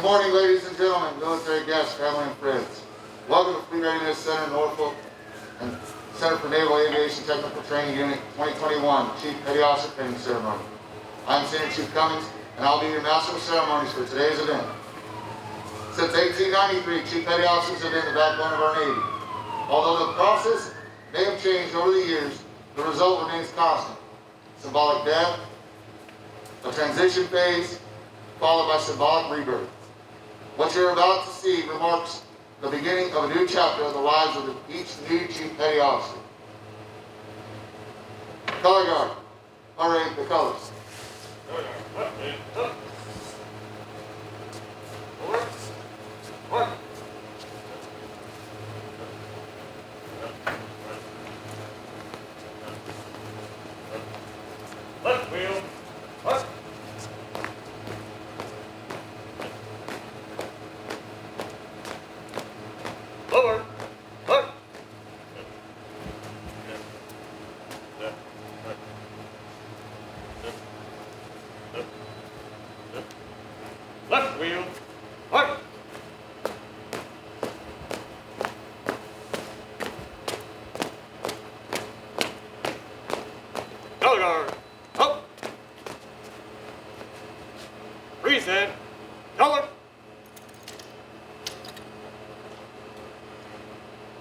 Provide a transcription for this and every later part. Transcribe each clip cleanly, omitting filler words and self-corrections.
morning, ladies and gentlemen, military guests, family, and friends. Welcome to Fleet Readiness Center, Norfolk, and Center for Naval Aviation Technical Training Unit 2021 Chief Petty Officer Training Ceremony. I'm Senior Chief Cummings, and I'll be your Master of Ceremonies for today's event. Since 1893, Chief Petty Officers have been the backbone of our Navy. Although the process may have changed over the years, the result remains constant. Symbolic death, a transition phase, followed by symbolic rebirth. What you're about to see remarks the beginning of a new chapter of the lives of each new Chief Petty Officer. Color Guard, parade the colors. Left wheel, march. Lower, march. Left wheel, march. Color guard, up. Reset, color.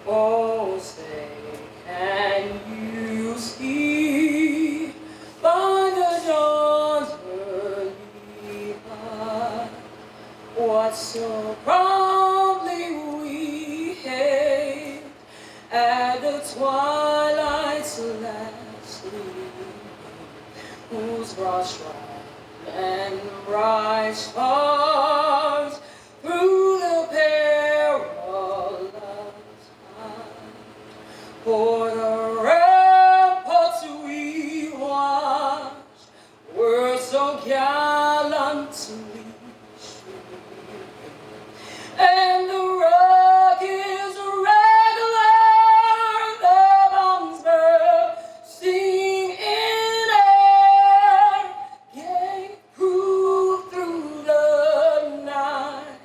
Oh, say, can you see by the dawn's early light what so proudly we hailed at the twilight's last gleam, whose broad stripe and bright stars through the perilous for the ramparts we watched were so gallantly streaming, and the rockets regular, the bombs bursting in air, gave proof through the night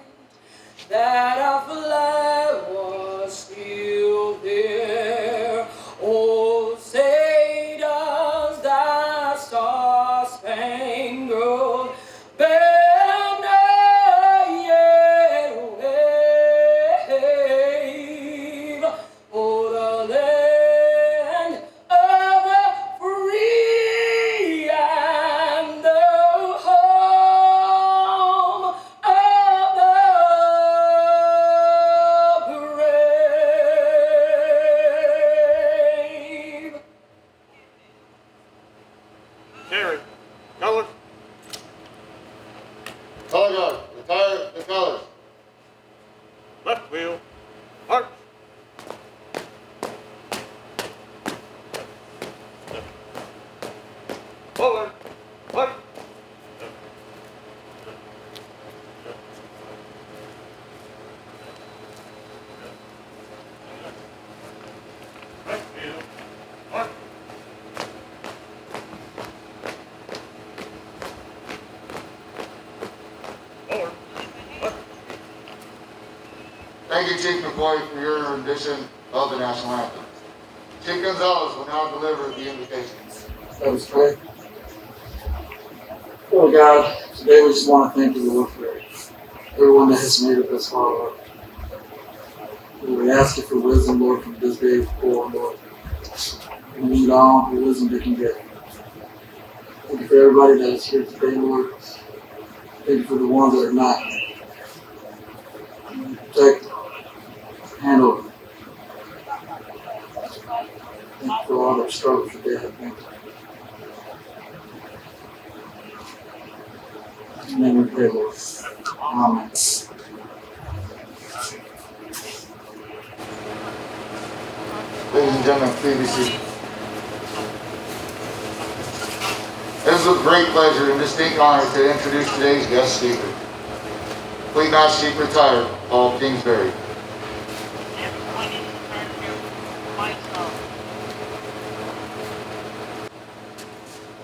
that our flag was still there. Oh, say does that star-spangled banner yet wave o'er the land of the free and the home of the brave. Carry, color. Color Guard, retire the colors. Left wheel, march. Forward, march. Right wheel, march. Forward, march. Thank you, Chief McCoy, for your rendition of the national anthem. Chief Gonzalez will now deliver the invocation. That was great. Oh God, today we just want to thank you, Lord, for everyone that has made it this far, Lord. We ask you for wisdom, Lord, from this day forward, Lord. We need all the wisdom they can get. Thank you for everybody that is here today, Lord. Thank you for the ones that are not. Protect, handle. Thank you for all their struggles that they have been. In the name we pray, Lord. Amen. Ladies and gentlemen, please be seated. It is with great pleasure and distinct honor to introduce today's guest speaker, Fleet Master Chief Retired Paul Kingsbury.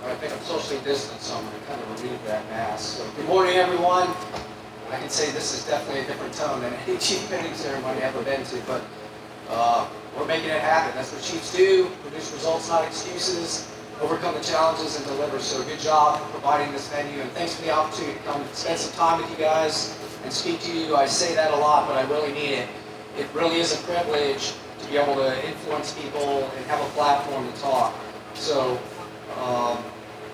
I think I'm socially distanced, so I'm going to kind of remove that mask. So, good morning, everyone. I can say this is definitely a different tone than any chief pinning ceremony I've ever been to, but we're making it happen. That's what chiefs do, produce results, not excuses, overcome the challenges, and deliver. So good job for providing this venue, and thanks for the opportunity to come spend some time with you guys and speak to you. I say that a lot, but I really mean it. It really is a privilege to be able to influence people and have a platform to talk. So I'm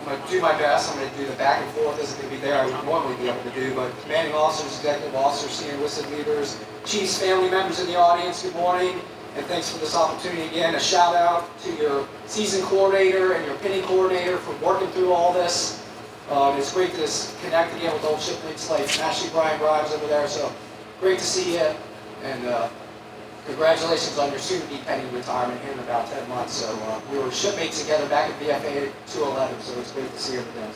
going to do my best. I'm going to do the back and forth isn't going to be there I would normally be able to do, but commanding officers, executive officers, senior enlisted leaders, chiefs, family members in the audience, good morning, and thanks for this opportunity again. A shout out to your season coordinator and your pinning coordinator for working through all this. It's great to connect again with old shipmates like Ashley Brian Grimes over there, so great to see you, and congratulations on your soon-to-be pending retirement here in about 10 months. So we were shipmates together back at VFA 211, so it's great to see everything.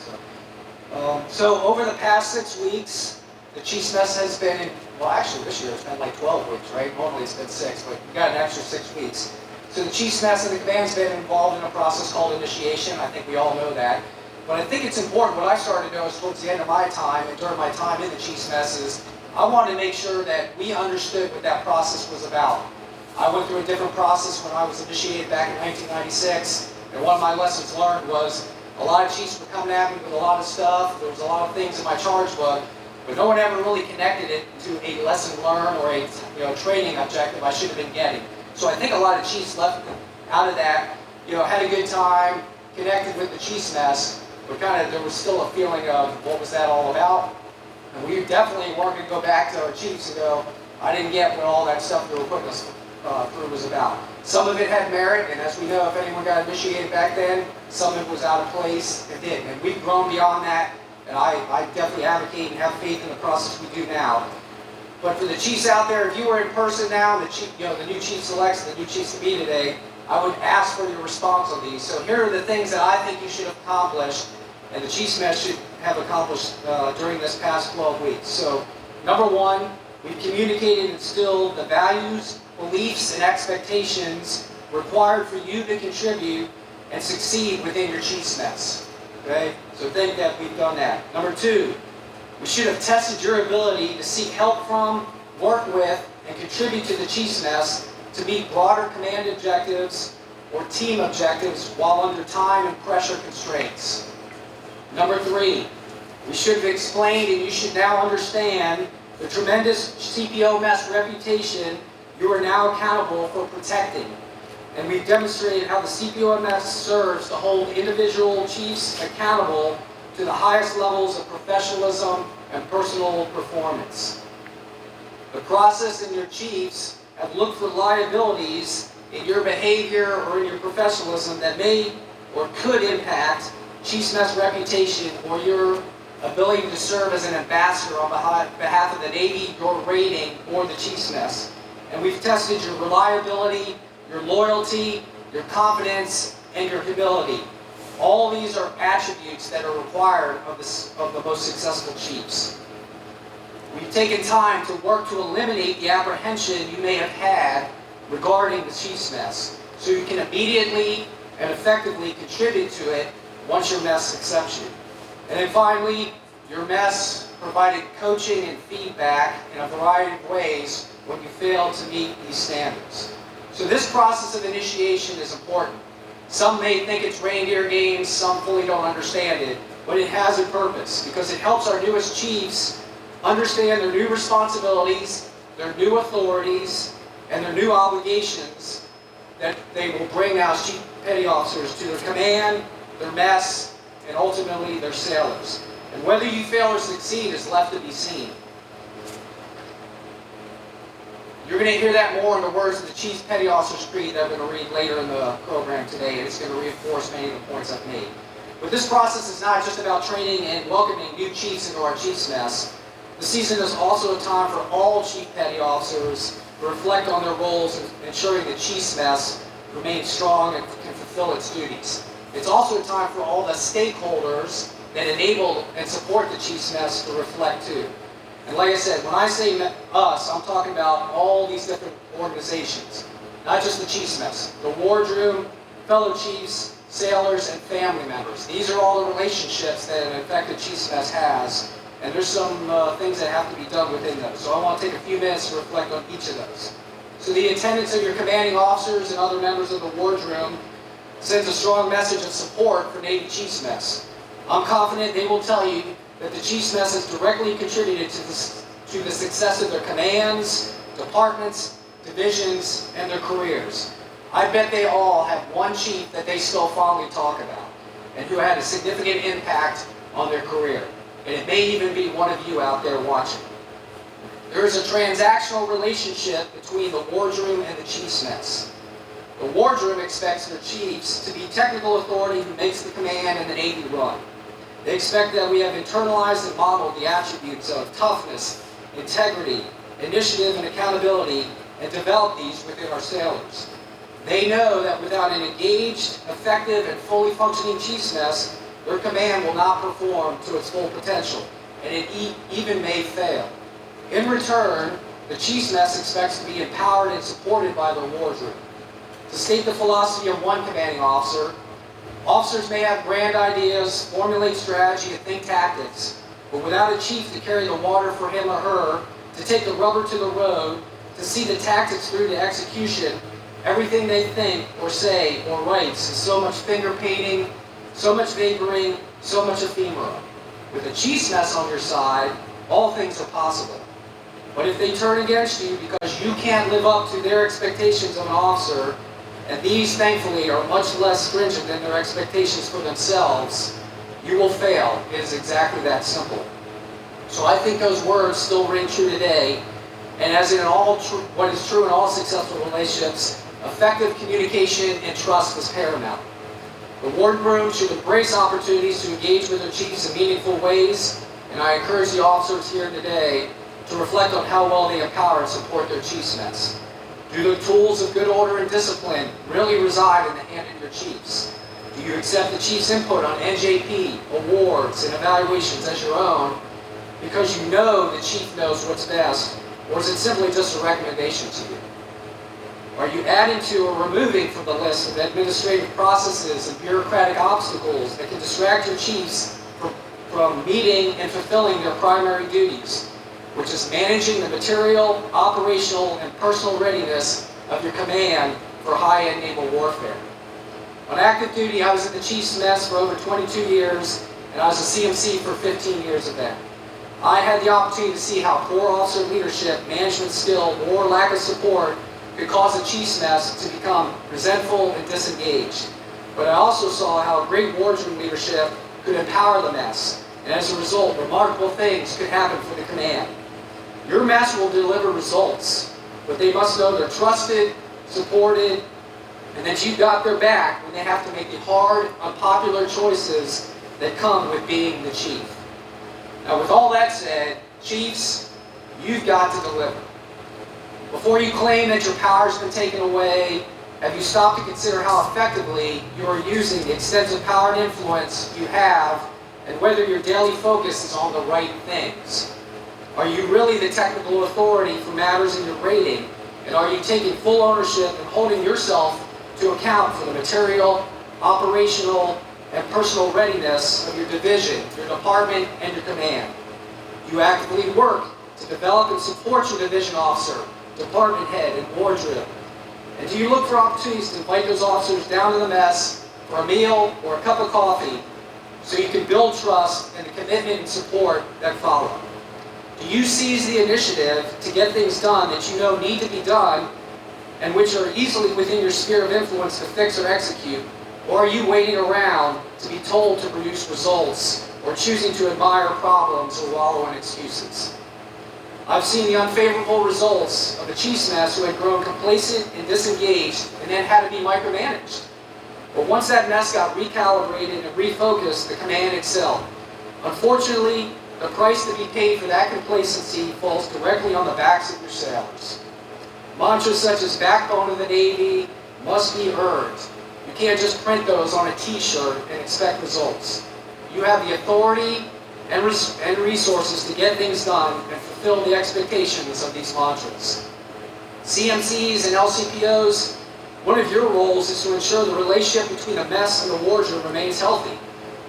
So over the past 6 weeks, the Chiefs Mess has been in, well actually this year it's been like 12 weeks, right? Normally it's been 6, but we got an extra 6 weeks. So the Chiefs Mess and the command's been involved in a process called initiation. I think we all know that. But I think it's important, what I started to notice towards the end of my time and during my time in the Chiefs Mess is I wanted to make sure that we understood what that process was about. I went through a different process when I was initiated back in 1996, and one of my lessons learned was a lot of chiefs were coming at me with a lot of stuff. There was a lot of things in my charge book, but no one ever really connected it to a lesson learned or a training objective I should have been getting. So I think a lot of chiefs left out of that, had a good time, connected with the Chiefs Mess, but there was still a feeling of what was that all about. And we definitely weren't going to go back to our chiefs and go, I didn't get what all that stuff they were putting us through was about. Some of it had merit, and as we know, if anyone got initiated back then, some of it was out of place. It did, and we've grown beyond that, and I definitely advocate and have faith in the process we do now. But for the chiefs out there, if you were in person now, the new chief selects, the new chiefs to be today, I would ask for your response on these. So here are the things that I think you should have accomplished, and the Chiefs Mess should have accomplished during this past 12 weeks. So, number one, we've communicated and instilled the values, beliefs, and expectations required for you to contribute and succeed within your Chiefs Mess. Okay? So think that we've done that. Number two, we should have tested your ability to seek help from, work with, and contribute to the Chiefs Mess to meet broader command objectives or team objectives while under time and pressure constraints. Number three, we should have explained and you should now understand the tremendous CPO Mess reputation you are now accountable for protecting. And we've demonstrated how the CPO Mess serves to hold individual chiefs accountable to the highest levels of professionalism and personal performance. The process and your chiefs have looked for liabilities in your behavior or in your professionalism that may or could impact Chiefs Mess reputation or your ability to serve as an ambassador on behalf of the Navy, your rating, or the Chiefs Mess. And we've tested your reliability, your loyalty, your confidence, and your humility. All these are attributes that are required of the most successful chiefs. We've taken time to work to eliminate the apprehension you may have had regarding the Chiefs Mess, so you can immediately and effectively contribute to it once your mess accepts you. And then finally, your mess provided coaching and feedback in a variety of ways when you fail to meet these standards. So this process of initiation is important. Some may think it's reindeer games, some fully don't understand it, but it has a purpose because it helps our newest chiefs understand their new responsibilities, their new authorities, and their new obligations that they will bring now as chief petty officers to their command, their mess, and ultimately their sailors. And whether you fail or succeed is left to be seen. You're going to hear that more in the words of the Chief's Petty Officer's Creed that I'm going to read later in the program today, and it's going to reinforce many of the points I've made. But this process is not just about training and welcoming new chiefs into our Chiefs Mess. The season is also a time for all Chief Petty Officers to reflect on their roles in ensuring the Chiefs Mess remains strong and can fulfill its duties. It's also a time for all the stakeholders that enable and support the Chiefs Mess to reflect too. And like I said, when I say us, I'm talking about all these different organizations, not just the Chiefs Mess, the wardroom, fellow chiefs, sailors, and family members. These are all the relationships that an effective Chiefs Mess has and there's some things that have to be done within those. So I want to take a few minutes to reflect on each of those. So the attendance of your commanding officers and other members of the wardroom sends a strong message of support for Navy Chiefs Mess. I'm confident they will tell you that the Chiefs Mess has directly contributed to the success of their commands, departments, divisions, and their careers. I bet they all have one chief that they still fondly talk about, and who had a significant impact on their career. And it may even be one of you out there watching. There is a transactional relationship between the wardroom and the Chiefs Mess. The wardroom expects their chiefs to be technical authority who makes the command and the Navy run. They expect that we have internalized and modeled the attributes of toughness, integrity, initiative, and accountability, and develop these within our sailors. They know that without an engaged, effective, and fully functioning Chiefs Mess, their command will not perform to its full potential, and it even may fail. In return, the Chiefs Mess expects to be empowered and supported by the wardroom. To state the philosophy of one commanding officer, officers may have grand ideas, formulate strategy, and think tactics, but without a chief to carry the water for him or her, to take the rubber to the road, to see the tactics through to execution, everything they think or say or writes is so much finger painting, so much vaporing, so much ephemera. With a Chiefs Mess on your side, all things are possible. But if they turn against you because you can't live up to their expectations of an officer, and these, thankfully, are much less stringent than their expectations for themselves, you will fail. It is exactly that simple. So I think those words still ring true today, and as in what is true in all successful relationships, effective communication and trust is paramount. The wardroom should embrace opportunities to engage with their chiefs in meaningful ways, and I encourage the officers here today to reflect on how well they empower and support their Chiefs Mess. Do the tools of good order and discipline really reside in the hand of your chiefs? Do you accept the chief's input on NJP, awards, and evaluations as your own because you know the chief knows what's best, or is it simply just a recommendation to you? Are you adding to or removing from the list of administrative processes and bureaucratic obstacles that can distract your chiefs from meeting and fulfilling their primary duties, which is managing the material, operational, and personal readiness of your command for high-end naval warfare? On active duty, I was at the Chiefs Mess for over 22 years, and I was a CMC for 15 years of that. I had the opportunity to see how poor officer leadership, management skill, or lack of support could cause a Chiefs Mess to become resentful and disengaged. But I also saw how great wardroom leadership could empower the mess, and as a result, remarkable things could happen for the command. Your mess will deliver results, but they must know they're trusted, supported, and that you've got their back when they have to make the hard, unpopular choices that come with being the chief. Now, with all that said, chiefs, you've got to deliver. Before you claim that your power's been taken away, have you stopped to consider how effectively you are using the extensive power and influence you have, and whether your daily focus is on the right things? Are you really the technical authority for matters in your rating? And are you taking full ownership and holding yourself to account for the material, operational, and personal readiness of your division, your department, and your command? You actively work to develop and support your division officer, department head, and wardroom. And do you look for opportunities to invite those officers down to the mess for a meal or a cup of coffee so you can build trust and the commitment and support that follow? Do you seize the initiative to get things done that you know need to be done and which are easily within your sphere of influence to fix or execute? Or are you waiting around to be told to produce results or choosing to admire problems or wallow in excuses? I've seen the unfavorable results of a Chiefs Mess who had grown complacent and disengaged and then had to be micromanaged. But once that mess got recalibrated and refocused, the command excelled. Unfortunately, the price to be paid for that complacency falls directly on the backs of your sailors. Mantras such as backbone of the Navy must be earned. You can't just print those on a t-shirt and expect results. You have the authority and resources to get things done and fulfill the expectations of these mantras. CMCs and LCPOs, one of your roles is to ensure the relationship between the mess and the wardroom remains healthy.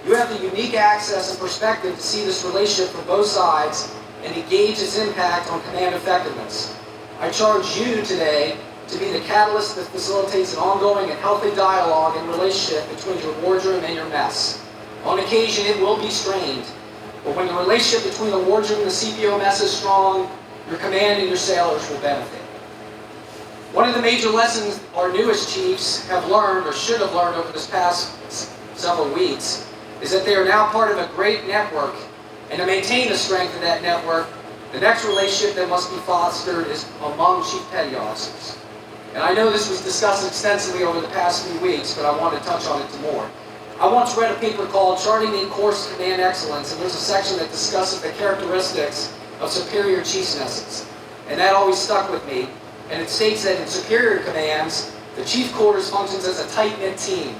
You have the unique access and perspective to see this relationship from both sides and to gauge its impact on command effectiveness. I charge you today to be the catalyst that facilitates an ongoing and healthy dialogue and relationship between your wardroom and your mess. On occasion, it will be strained, but when the relationship between the wardroom and the CPO mess is strong, your command and your sailors will benefit. One of the major lessons our newest chiefs have learned, or should have learned over this past several weeks, is that they are now part of a great network, and to maintain the strength of that network, the next relationship that must be fostered is among Chief Petty Officers. And I know this was discussed extensively over the past few weeks, but I want to touch on it some more. I once read a paper called Charting a Course to Command Excellence, and there's a section that discusses the characteristics of superior chiefs messes. And that always stuck with me. And it states that in superior commands, the chief quarters functions as a tight-knit team.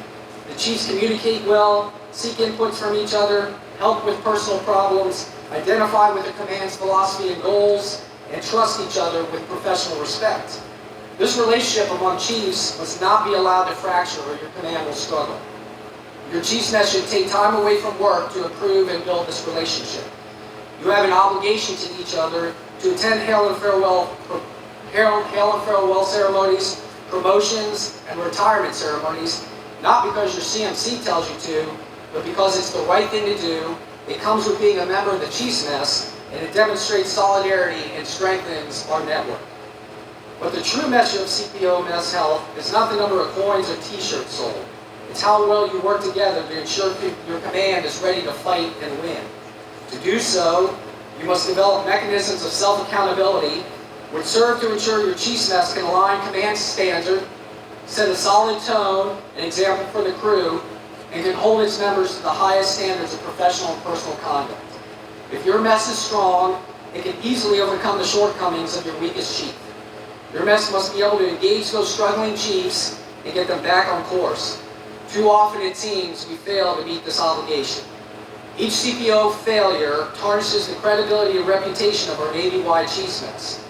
The chiefs communicate well, seek inputs from each other, help with personal problems, identify with the command's philosophy and goals, and trust each other with professional respect. This relationship among chiefs must not be allowed to fracture or your command will struggle. Your chiefs mess should take time away from work to improve and build this relationship. You have an obligation to each other to attend hail and farewell ceremonies, promotions, and retirement ceremonies, not because your CMC tells you to, but because it's the right thing to do. It comes with being a member of the Chiefs Mess, and it demonstrates solidarity and strengthens our network. But the true measure of CPO mess health is not the number of coins or t-shirts sold. It's how well you work together to ensure your command is ready to fight and win. To do so, you must develop mechanisms of self-accountability which serve to ensure your Chiefs Mess can align command standard, set a solid tone, an example for the crew, and can hold its members to the highest standards of professional and personal conduct. If your mess is strong, it can easily overcome the shortcomings of your weakest chief. Your mess must be able to engage those struggling chiefs and get them back on course. Too often it seems we fail to meet this obligation. Each CPO failure tarnishes the credibility and reputation of our Navy-wide Chiefs Mess.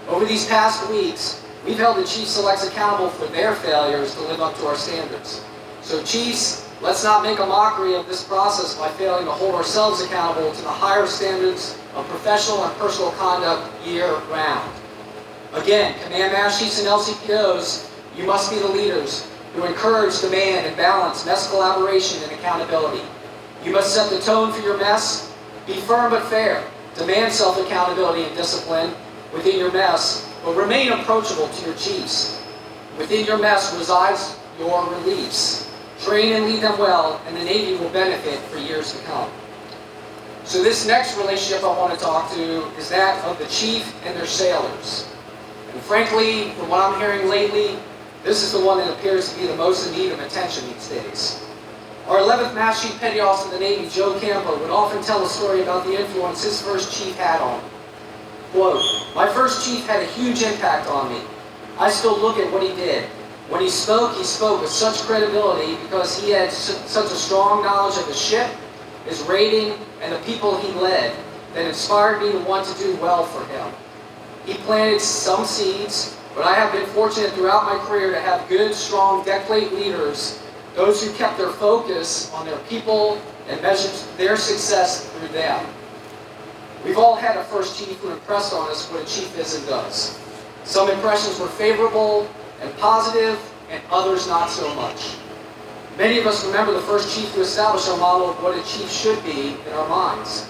Over these past weeks, we've held the Chief Selects accountable for their failures to live up to our standards. So Chiefs, let's not make a mockery of this process by failing to hold ourselves accountable to the higher standards of professional and personal conduct year-round. Again, Command Master Chiefs and LCPOs, you must be the leaders who encourage, demand, and balance mess collaboration and accountability. You must set the tone for your mess, be firm but fair, demand self-accountability and discipline within your mess, but remain approachable to your chiefs. Within your mess resides your reliefs. Train and lead them well, and the Navy will benefit for years to come. So this next relationship I want to talk to is that of the chief and their sailors. And frankly, from what I'm hearing lately, this is the one that appears to be the most in need of attention these days. Our 11th Master Chief Petty Officer of the Navy, Joe Campo, would often tell a story about the influence his first chief had on him. Quote, "My first chief had a huge impact on me. I still look at what he did. When he spoke with such credibility because he had such a strong knowledge of the ship, his rating, and the people he led that inspired me to want to do well for him. He planted some seeds, but I have been fortunate throughout my career to have good, strong deck plate leaders, those who kept their focus on their people and measured their success through them. We've all had a first chief who impressed on us what a chief is and does. Some impressions were favorable and positive, and others not so much. Many of us remember the first chief who established our model of what a chief should be in our minds.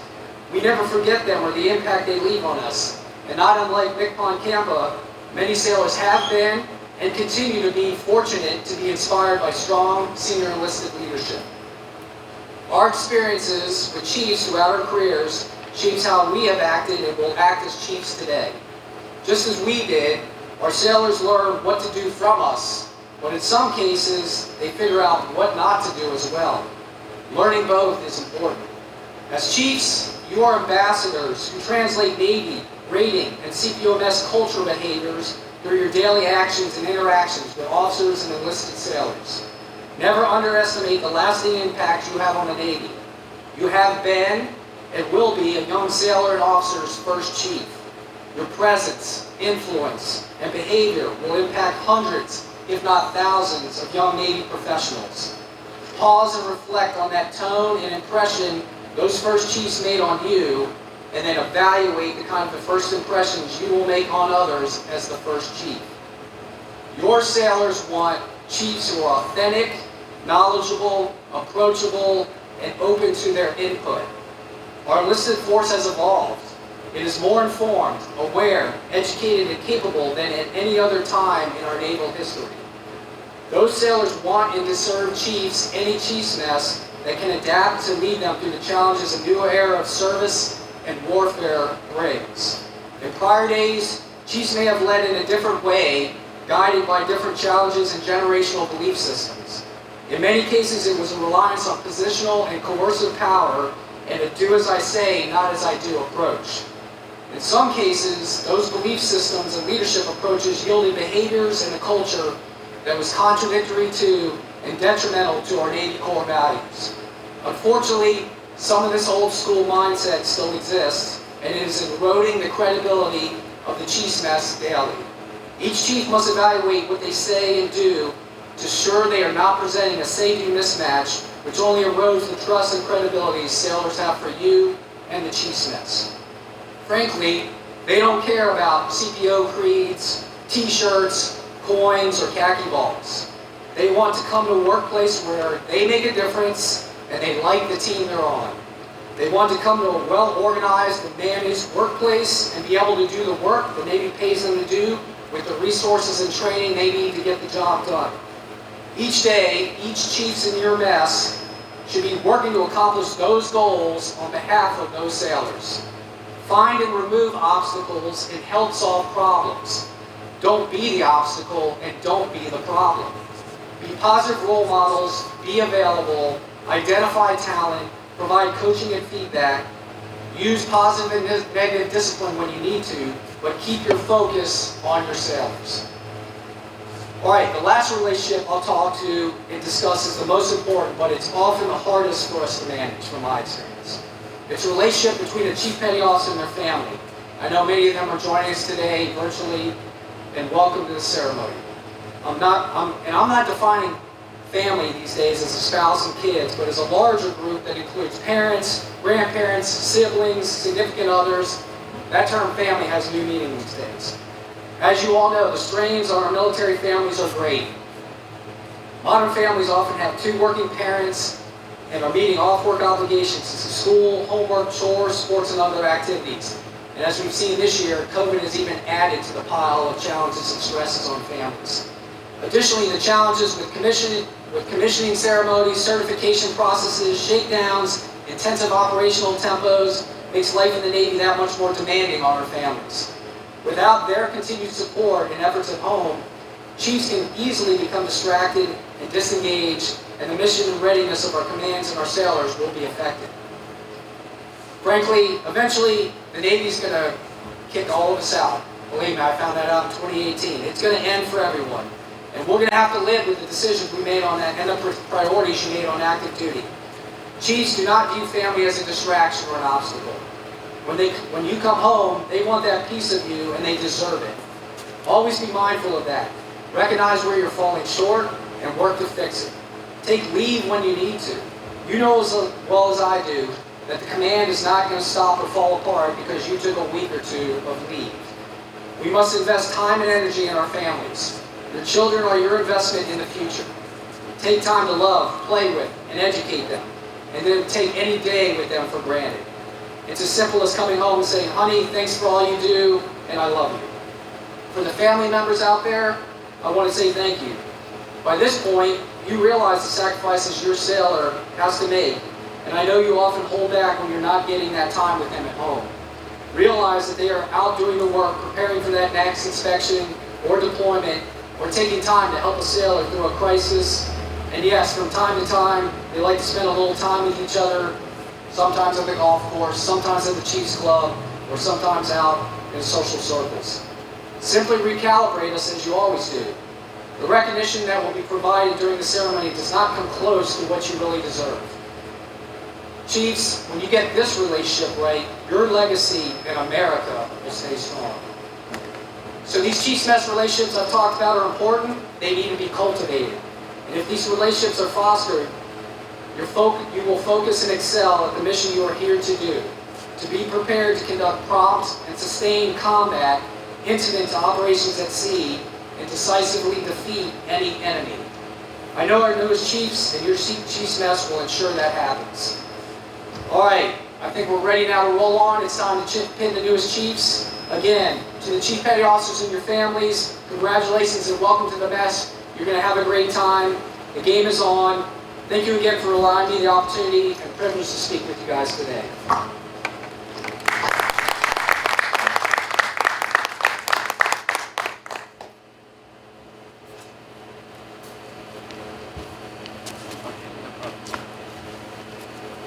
We never forget them or the impact they leave on us. And not unlike Nick Poncampa, many sailors have been and continue to be fortunate to be inspired by strong senior enlisted leadership. Our experiences with chiefs throughout our careers shapes how we have acted and will act as chiefs today. Just as we did, our sailors learn what to do from us, but in some cases, they figure out what not to do as well. Learning both is important. As chiefs, you are ambassadors who translate Navy, rating, and CPOMS culture behaviors through your daily actions and interactions with officers and enlisted sailors. Never underestimate the lasting impact you have on the Navy. You have been and will be a young sailor and officer's first chief. Your presence, influence, and behavior will impact hundreds, if not thousands, of young Navy professionals. pause and reflect on that tone and impression those first chiefs made on you, and then evaluate the kind of the first impressions you will make on others as the first chief. Your sailors want chiefs who are authentic, knowledgeable, approachable, and open to their input. Our enlisted force has evolved. It is more informed, aware, educated, and capable than at any other time in our naval history. Those sailors want and deserve chiefs, any chief's mess, that can adapt to lead them through the challenges a new era of service and warfare brings. In prior days, chiefs may have led in a different way, guided by different challenges and generational belief systems. In many cases, it was a reliance on positional and coercive power and a do as I say, not as I do approach. In some cases, those belief systems and leadership approaches yielded behaviors and a culture that was contradictory to and detrimental to our Navy core values. Unfortunately, some of this old school mindset still exists, and it is eroding the credibility of the chief's mess daily. Each chief must evaluate what they say and do to ensure they are not presenting a say-do mismatch, which only erodes the trust and credibility sailors have for you and the chief's mess. Frankly, they don't care about CPO creeds, t-shirts, coins, or khaki balls. They want to come to a workplace where they make a difference and they like the team they're on. They want to come to a well-organized and managed workplace and be able to do the work the Navy pays them to do with the resources and training they need to get the job done. Each day, each chief's in your mess should be working to accomplish those goals on behalf of those sailors. Find and remove obstacles and help solve problems. Don't be the obstacle and don't be the problem. Be positive role models, be available, identify talent, provide coaching and feedback, use positive and negative discipline when you need to, but keep your focus on your sailors. Alright, the last relationship I'll talk to and discuss is the most important, but it's often the hardest for us to manage from my experience. It's a relationship between a chief petty officer and their family. I know many of them are joining us today virtually, and welcome to the ceremony. I'm not defining family these days as a spouse and kids, but as a larger group that includes parents, grandparents, siblings, significant others. That term family has new meaning these days. As you all know, the strains on our military families are great. Modern families often have two working parents and are meeting off-work obligations such as school, homework, chores, sports, and other activities. And as we've seen this year, COVID has even added to the pile of challenges and stresses on families. Additionally, the challenges with commissioning ceremonies, certification processes, shakedowns, intensive operational tempos makes life in the Navy that much more demanding on our families. Without their continued support and efforts at home, chiefs can easily become distracted and disengaged, and the mission and readiness of our commands and our sailors will be affected. Frankly, eventually, the Navy's going to kick all of us out. Believe me, I found that out in 2018. It's going to end for everyone. And we're going to have to live with the decisions we made on that and the priorities you made on active duty. Chiefs do not view family as a distraction or an obstacle. When you come home, they want that piece of you and they deserve it. Always be mindful of that. Recognize where you're falling short and work to fix it. Take leave when you need to. You know as well as I do that the command is not going to stop or fall apart because you took a week or two of leave. We must invest time and energy in our families. Your children are your investment in the future. Take time to love, play with, and educate them, and then take any day with them for granted. It's as simple as coming home and saying, honey, thanks for all you do, and I love you. For the family members out there, I want to say thank you. By this point, you realize the sacrifices your sailor has to make, and I know you often hold back when you're not getting that time with them at home. Realize that they are out doing the work, preparing for that next inspection or deployment, or taking time to help a sailor through a crisis. And yes, from time to time, they like to spend a little time with each other, sometimes at the golf course, sometimes at the Chiefs Club, or sometimes out in social circles. Simply recalibrate us as you always do. The recognition that will be provided during the ceremony does not come close to what you really deserve. Chiefs, when you get this relationship right, your legacy in America will stay strong. So these Chiefs Mess relationships I've talked about are important. They need to be cultivated. And if these relationships are fostered, You will focus and excel at the mission you are here to do, to be prepared to conduct prompt and sustained combat incident to operations at sea and decisively defeat any enemy. I know our newest chiefs and your chief's mess will ensure that happens. All right, I think we're ready now to roll on. It's time to pin the newest chiefs. Again, to the chief petty officers and your families, congratulations and welcome to the mess. You're going to have a great time. The game is on. Thank you again for allowing me the opportunity and privilege to speak with you guys today.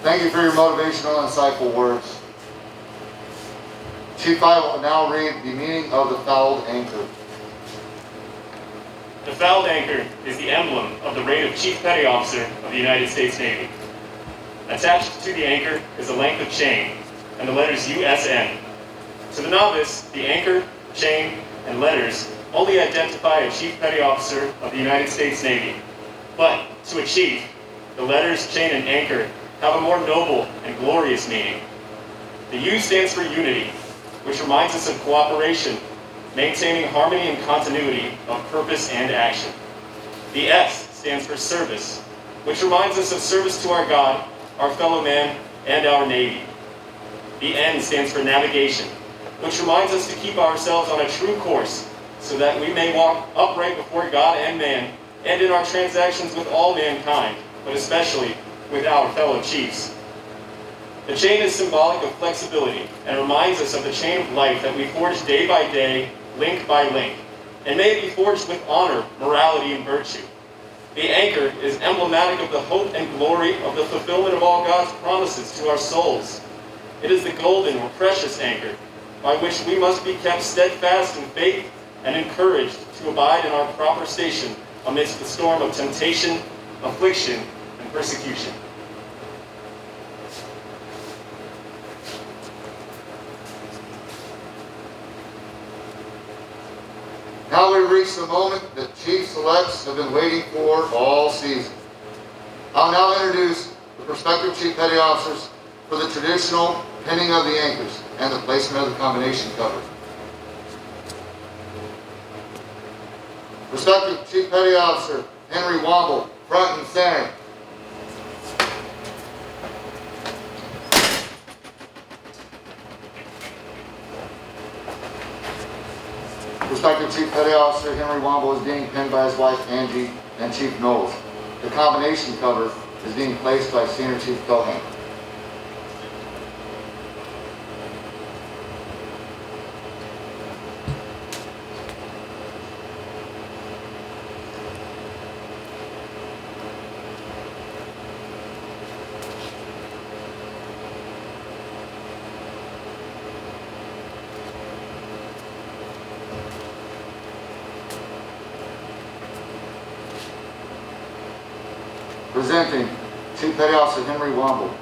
Thank you for your motivational and insightful words. Chief, I will now read the meaning of the fouled anchor. The fouled anchor is the emblem of the rank of Chief Petty Officer of the United States Navy. Attached to the anchor is a length of chain and the letters USN. To the novice, the anchor, chain, and letters only identify a Chief Petty Officer of the United States Navy. But to a chief, the letters, chain, and anchor have a more noble and glorious meaning. The U stands for unity, which reminds us of cooperation, maintaining harmony and continuity of purpose and action. The S stands for service, which reminds us of service to our God, our fellow man, and our Navy. The N stands for navigation, which reminds us to keep ourselves on a true course so that we may walk upright before God and man, and in our transactions with all mankind, but especially with our fellow chiefs. The chain is symbolic of flexibility and reminds us of the chain of life that we forge day by day, link by link, and may it be forged with honor, morality, and virtue. The anchor is emblematic of the hope and glory of the fulfillment of all God's promises to our souls. It is the golden or precious anchor by which we must be kept steadfast in faith and encouraged to abide in our proper station amidst the storm of temptation, affliction, and persecution. Now we reach the moment that chief selects have been waiting for all season. I'll now introduce the prospective chief petty officers for the traditional pinning of the anchors and the placement of the combination cover. Prospective Chief Petty Officer Henry Womble, front and center. Prospective Chief Petty Officer Henry Womble is being pinned by his wife Angie and Chief Knowles. The combination cover is being placed by Senior Chief Cohan. Presenting Chief Petty Officer Henry Womble.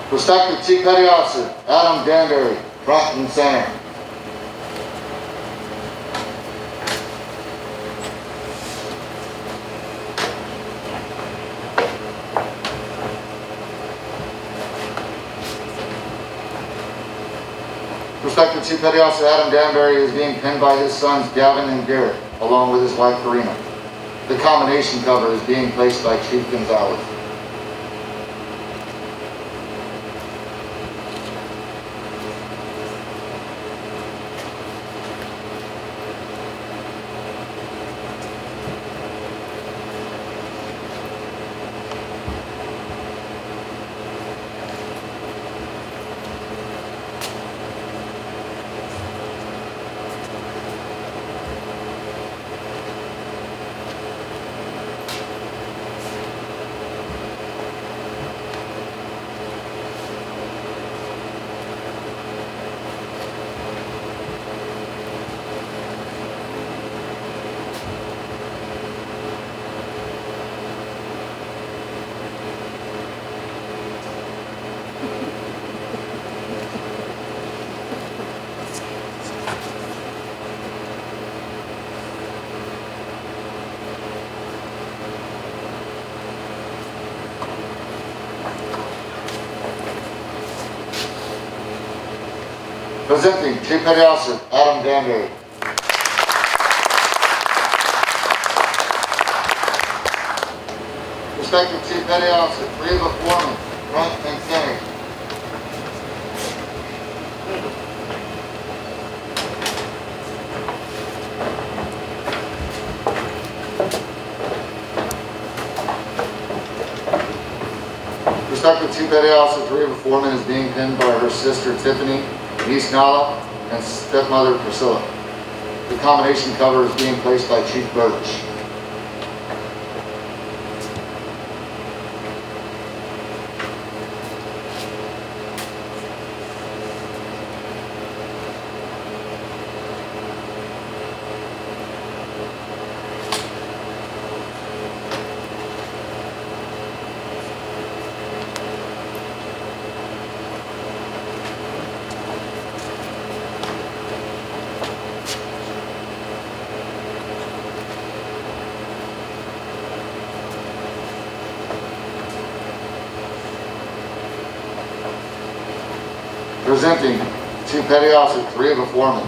Prospective Chief Petty Officer Adam Danbury, front and center. Prospective Chief Petty Officer Adam Danbury is being pinned by his sons Gavin and Garrett, along with his wife Karina. The combination cover is being placed by Chief Gonzalez. Presenting Chief Petty Officer Adam Danbury. Respected Chief Petty Officer, Reba Foreman, front and center. Respected Chief Petty Officer, Reba Foreman is being pinned by her sister Tiffany, niece Nala, and stepmother Priscilla. The combination cover is being placed by Chief Birch. Presenting Chief Petty Officer Reba Foreman.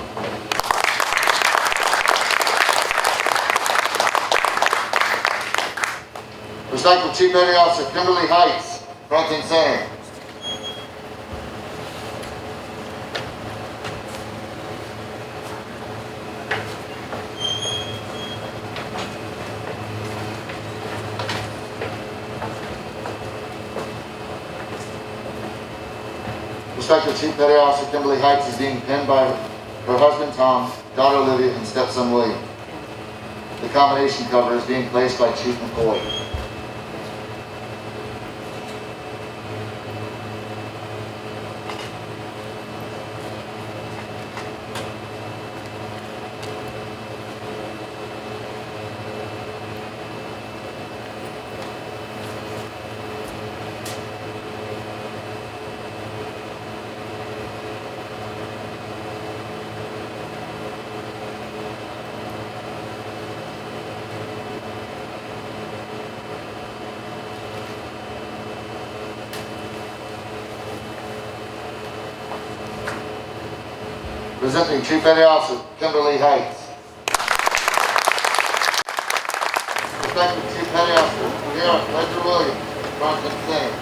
Respected Chief Petty Officer Kimberly Heights, front and center. Respected Chief Petty Officer Kimberly Heights is being pinned by her husband Tom, daughter Olivia, and stepson William. The combination cover is being placed by Chief McCoy. Presenting Chief Petty Officer Kimberly Heights. Respected Chief Petty Officer Garrett Ledger Williams, front and center.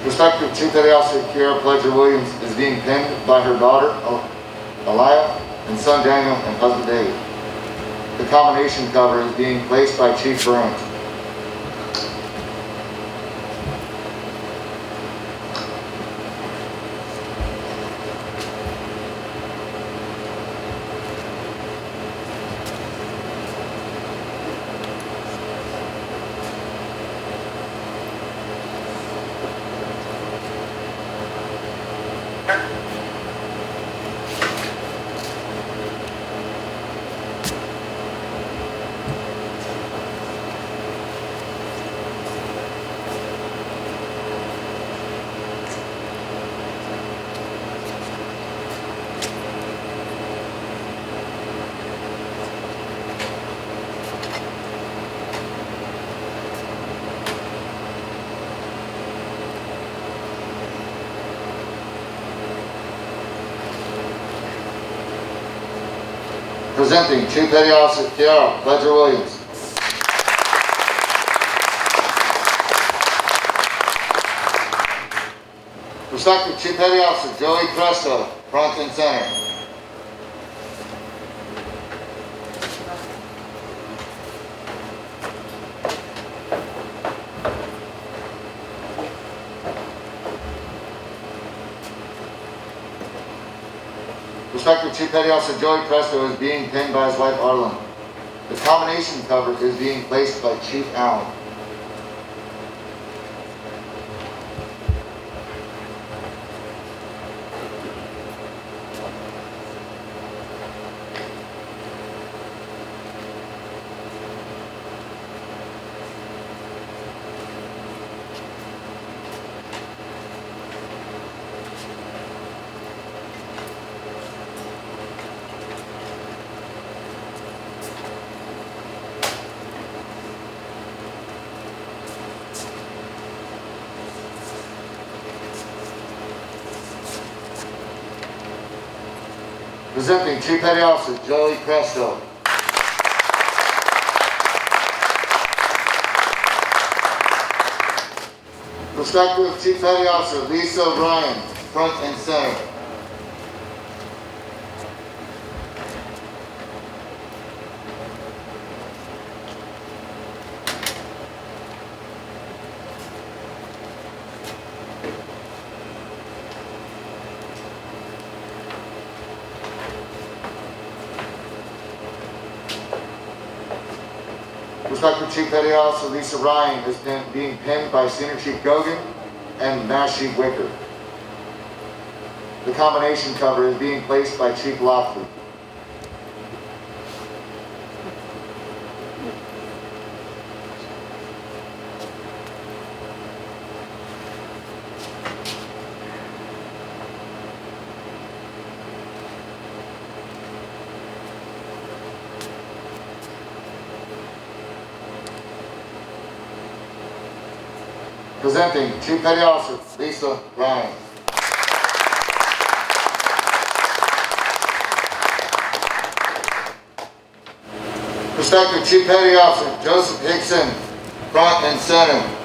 Respected Chief Petty Officer Kiara Pledger Williams is being pinned by her daughter Aliyah and son Daniel and husband David. The combination cover is being placed by Chief Burns. Presenting Chief Petty Officer Kiara Pledger Williams. Respected Chief Petty Officer Joey Presto, front and center. Respected Chief Petty Officer Joey Presto is being pinned by his wife Arlen. The combination cover is being placed by Chief Allen. Presenting Chief Petty Officer Joey Presto. Prospective Chief Petty Officer Lisa Ryan, front and center. Prospective Chief Petty Officer Lisa Ryan is being pinned by Senior Chief Gogan and Master Chief Wicker. The combination cover is being placed by Chief Lofty. Presenting Chief Petty Officer Lisa Ryan. Prospective Chief Petty Officer Joseph Hickson, front and center.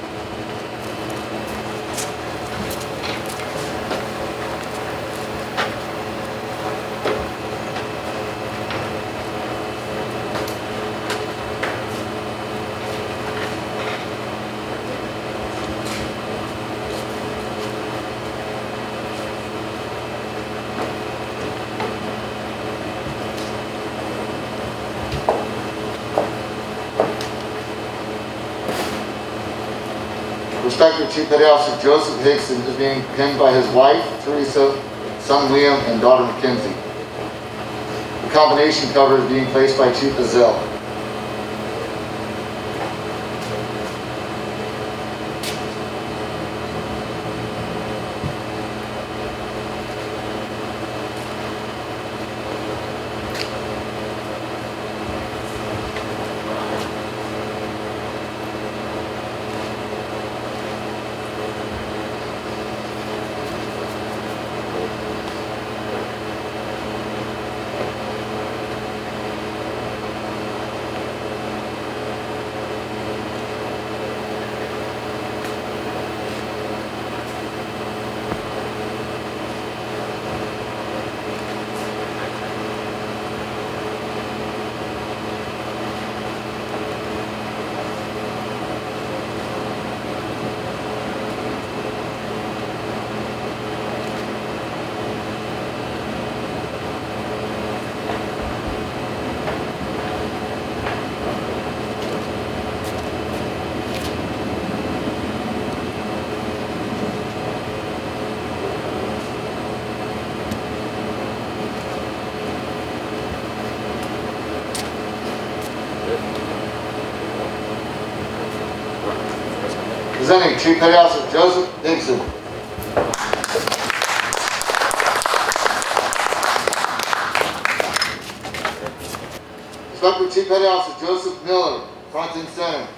Prospective Chief Petty Officer Joseph Hickson is being pinned by his wife, Teresa, son Liam, and daughter Mackenzie. The combination cover is being placed by Chief Azell. Presenting Chief Petty Officer Joseph Dixon. Prospective Chief Petty Officer Joseph Miller, front and center.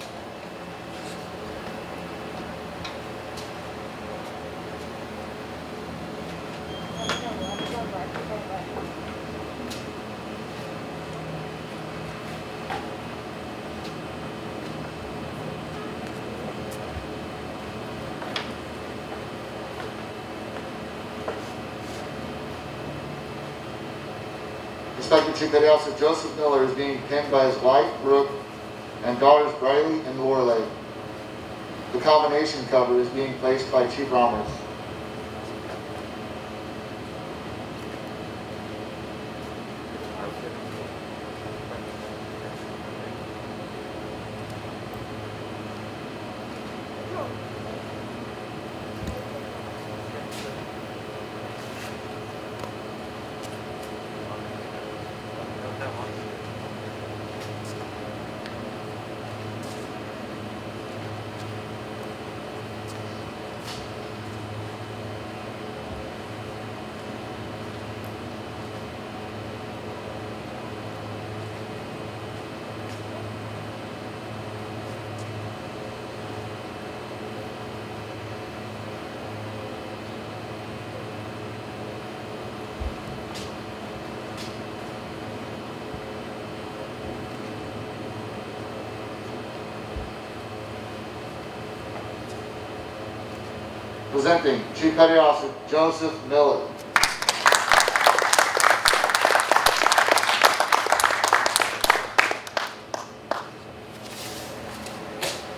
Prospective Chief Petty Officer Joseph Miller is being pinned by his wife, Brooke, and daughters, Briley and Lorelei. The combination cover is being placed by Chief Ramos. Presenting Chief Petty Officer Joseph Miller.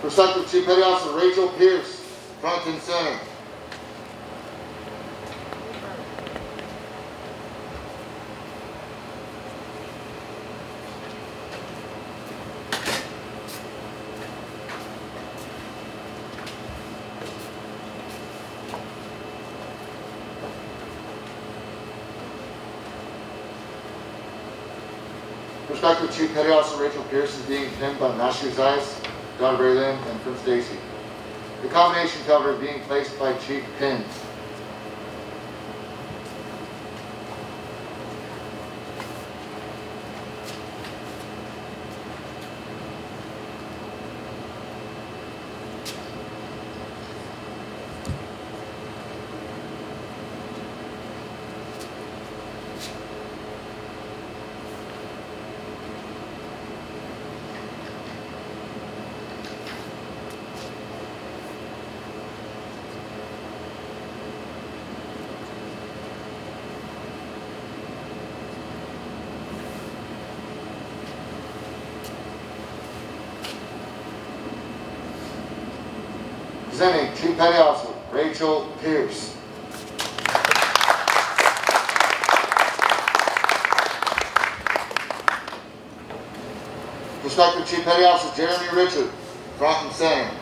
Prospective Chief Petty Officer Rachel Pierce, front and center. Prospective Chief Petty Officer Rachel Pierce is being pinned by Master Zeiss, Don Braylon, and Prince Stacy. The combination cover is being placed by Chief Pin. Presenting Chief Petty Officer Rachel Pierce. Prospective Chief Petty Officer Jeremy Richard, front and center.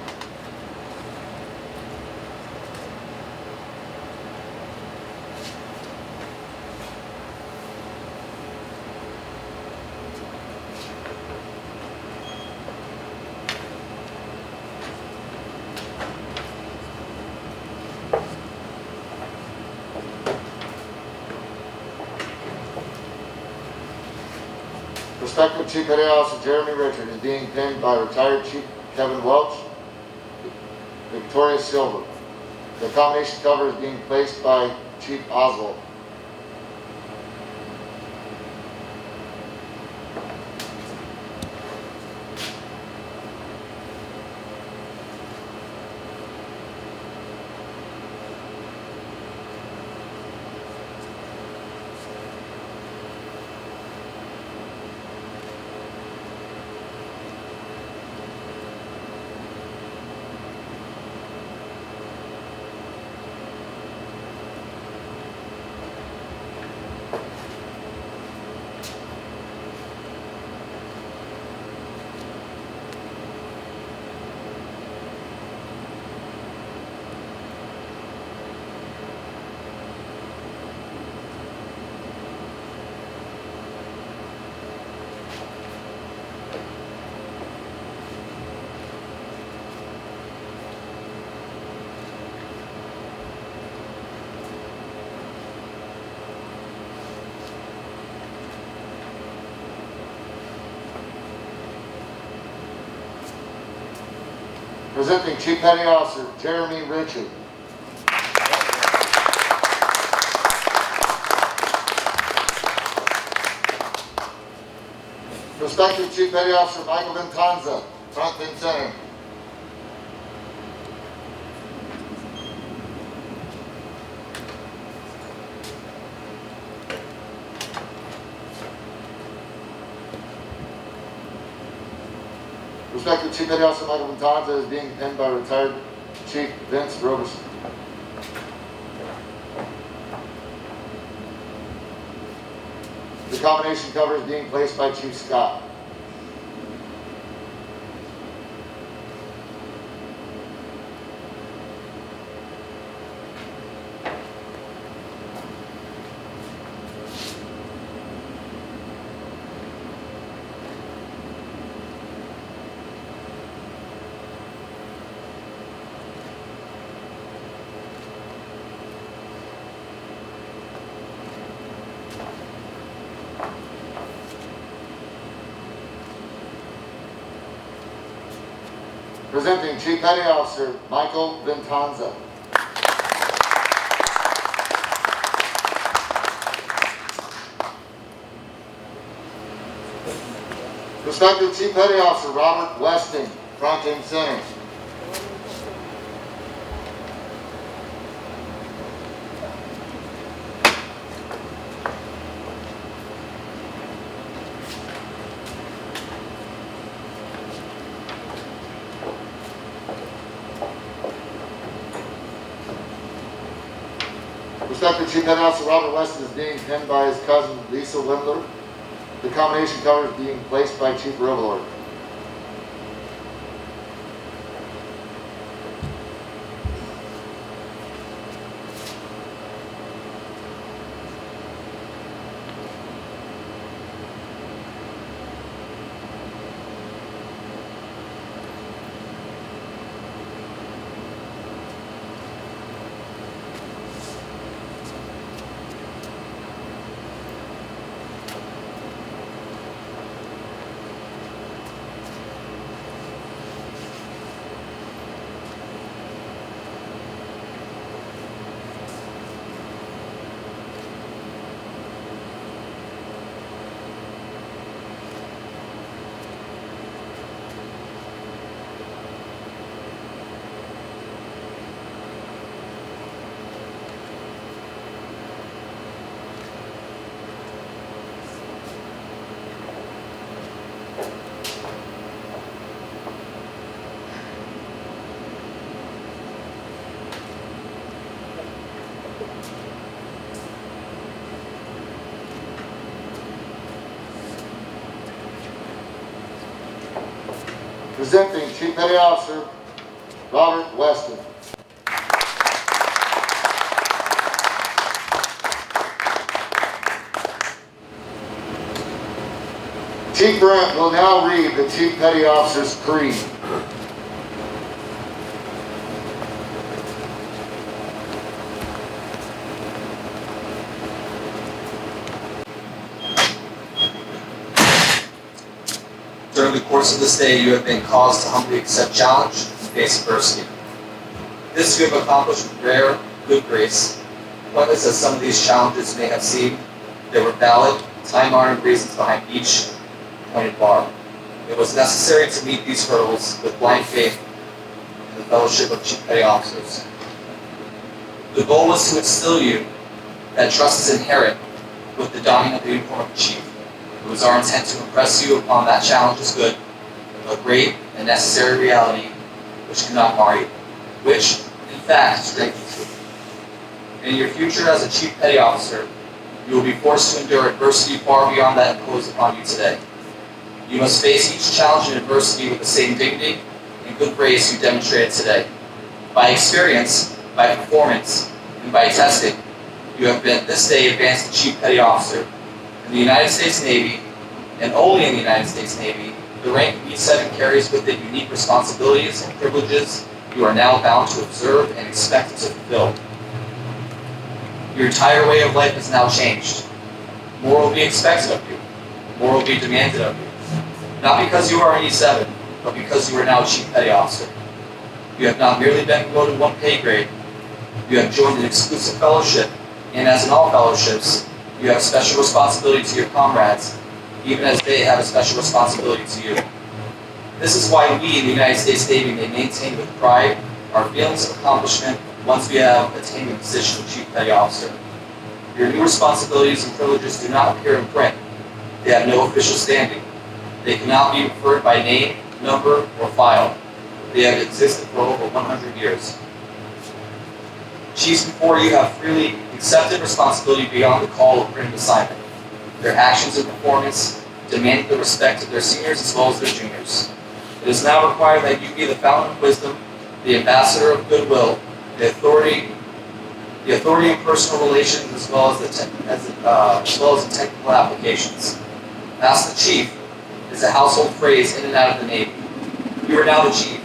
Prospective Chief Petty Officer Jeremy Richard is being pinned by retired Chief Kevin Welch, Victoria Silver. The combination cover is being placed by Chief Oswald. Presenting Chief Petty Officer Jeremy Richard. Prospective Chief Petty Officer Michael Ventanza, front and center. Prospective Chief Petty Officer Michael Ventanza is being pinned by retired Chief Vince Roberson. The combination cover is being placed by Chief Scott. Presenting Chief Petty Officer Michael Ventanza. Prospective Chief Petty Officer Robert Westing, front and center. Respected Chief Petty Officer Robert Weston is being pinned by his cousin Lisa Windler. The combination cover is being placed by Chief Overlord. Presenting Chief Petty Officer Robert Weston. Chief Brent will now read the Chief Petty Officer's creed. During the course of this day, you have been caused to humbly accept challenge and face adversity. This you have accomplished with rare, good grace. Pointless as some of these challenges may have seemed, there were valid, time-honored reasons behind each pointed bar. It was necessary to meet these hurdles with blind faith in the fellowship of Chief Petty Officers. The goal was to instill you that trust is inherent with the donning of the uniform of Chief. It was our intent to impress you upon that challenge is good, a great and necessary reality which cannot mar you, which, in fact, strengthens you. In your future as a Chief Petty Officer, you will be forced to endure adversity far beyond that imposed upon you today. You must face each challenge and adversity with the same dignity and good grace you demonstrated today. By experience, by performance, and by testing, you have been this day advanced to Chief Petty Officer. In the United States Navy, and only in the United States Navy, the rank of E7 carries with it unique responsibilities and privileges you are now bound to observe and expected to fulfill. Your entire way of life is now changed. More will be expected of you. More will be demanded of you. Not because you are an E7, but because you are now Chief Petty Officer. You have not merely been promoted one pay grade, you have joined an exclusive fellowship, and as in all fellowships, you have special responsibility to your comrades, even as they have a special responsibility to you. This is why we in the United States Navy may maintain with pride our feelings of accomplishment once we have attained the position of Chief Petty Officer. Your new responsibilities and privileges do not appear in print. They have no official standing. They cannot be referred by name, number, or file. They have existed for over 100 years. Chiefs before you have freely accepted responsibility beyond the call of printed assignment. Their actions and performance demand the respect of their seniors as well as their juniors. It is now required that you be the fountain of wisdom, the ambassador of goodwill, the authority in personal relations as well as in technical applications. Ask the Chief is a household phrase in and out of the Navy. You are now the Chief.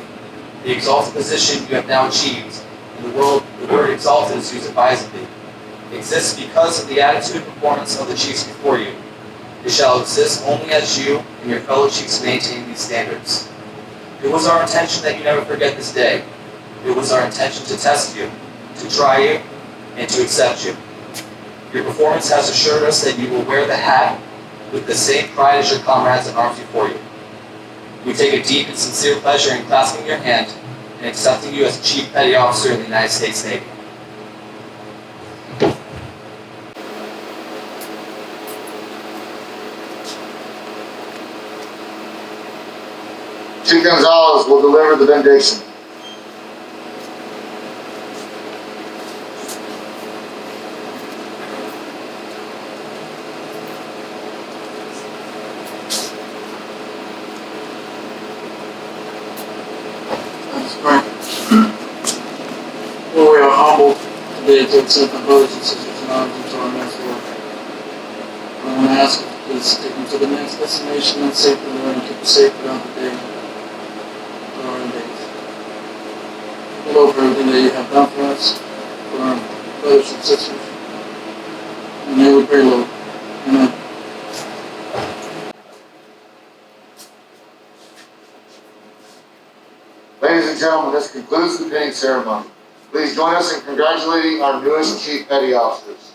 The exalted position you have now achieved. In the word exalted is used advisedly. Exists because of the attitude and performance of the chiefs before you. It shall exist only as you and your fellow chiefs maintain these standards. It was our intention that you never forget this day. It was our intention to test you, to try you, and to accept you. Your performance has assured us that you will wear the hat with the same pride as your comrades in arms before you. We take a deep and sincere pleasure in clasping your hand and accepting you as Chief Petty Officer in the United States Navy. Chief Gonzalez will deliver the benediction. today to accept our brothers and sisters in arms into our next war. I want to ask you to please take them to the next destination and safely, Lord, and keep us safe throughout the day, for our days. Lord, for everything that you have done for us, for our brothers and sisters. And may we pray, Lord. Amen. Ladies and gentlemen, this concludes the pinning ceremony. Please join us in congratulating our newest Chief Petty Officers.